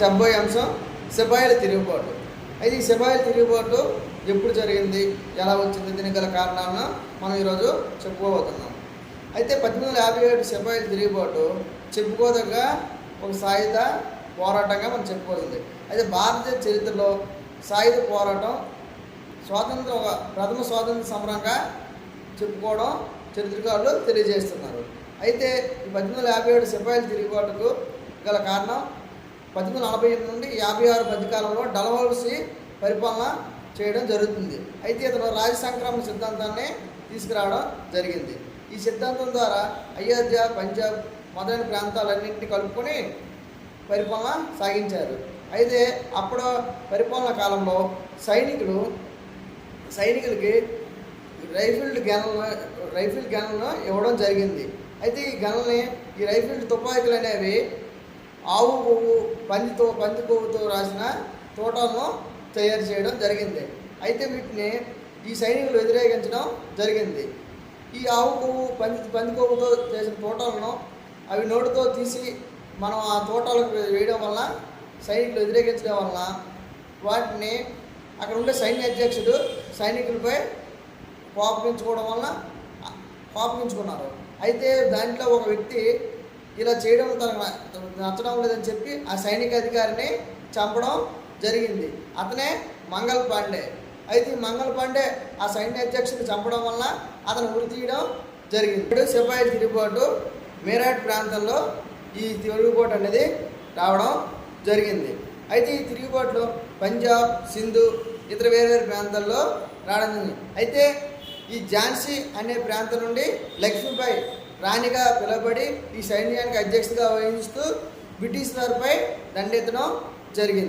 చెప్పబోయే అంశం సిపాయిల తిరుగుబాటు. అయితే ఈ సిపాయిల తిరుగుబాటు ఎప్పుడు జరిగింది, ఎలా వచ్చింది, దీనికి గల కారణాలను మనం ఈరోజు చెప్పుకోబోతున్నాం. అయితే 1857 సిపాయిల తిరుగుబాటు చెప్పుకోదగ్గ ఒక సాయుధ పోరాటంగా మనం చెప్పుకోవాలి. అయితే భారతదేశ చరిత్రలో సాయుధ పోరాటం ప్రథమ స్వాతంత్ర సమరంగా చెప్పుకోవడం చరిత్రకారులు తెలియజేస్తున్నారు. అయితే ఈ 1857 సిపాయిల తిరుగుబాటుకు గల కారణం 1848 నుండి 56 మధ్యకాలంలో డల్హౌసీ పరిపాలన చేయడం జరుగుతుంది. అయితే ఇతను రాజసంక్రమణ సిద్ధాంతాన్ని తీసుకురావడం జరిగింది. ఈ సిద్ధాంతం ద్వారా అయోధ్య, పంజాబ్ మొదలైన ప్రాంతాలన్నింటినీ కలుపుకొని పరిపాలన సాగించారు. అయితే అప్పుడు పరిపాలన కాలంలో సైనికులకి రైఫిల్డ్ గన్లను ఇవ్వడం జరిగింది. అయితే ఈ రైఫిల్డ్ తుపాకీలు అనేవి ఆవు కొవ్వు, పంది కొవ్వుతో రాసిన తోటలను తయారు చేయడం జరిగింది. అయితే వీటిని ఈ సైనికులు వ్యతిరేకించడం జరిగింది. ఈ ఆవు కొవ్వు, పంది కొవ్వుతో చేసిన తోటలను అవి నోటితో తీసి మనం ఆ తోటలకు వేయడం వల్ల సైనికులు వ్యతిరేకించడం వలన వాటిని అక్కడ ఉండే సైన్య అధ్యక్షుడు సైనికులపై కోపగించుకున్నారు. అయితే దాంట్లో ఒక వ్యక్తి ఇలా చేయడం తనకు నచ్చడం లేదని చెప్పి ఆ సైనిక అధికారిని చంపడం జరిగింది. అతనే మంగల్ పాండే. అయితే ఈ మంగల్ పాండే ఆ సైన్య అధ్యక్షుడిని చంపడం వల్ల అతను ఉరి తీయడం జరిగింది. సిపాయిల తిరుగుబాటు మీరట్ ప్రాంతంలో ఈ తిరుగుబాటు అనేది రావడం జరిగింది. అయితే ఈ తిరుగుబాటులో పంజాబ్, సింధు ఇతర వేరే ప్రాంతాల్లో రావడం జరిగింది. అయితే ఈ ఝాన్సీ అనే ప్రాంతం నుండి లక్ష్మీబాయి రాణిగా పిలువబడి ఈ సైన్యానికి అధ్యక్షతగా వహిస్తూ బ్రిటిష్ వారిపై దండెత్తడం జరిగింది.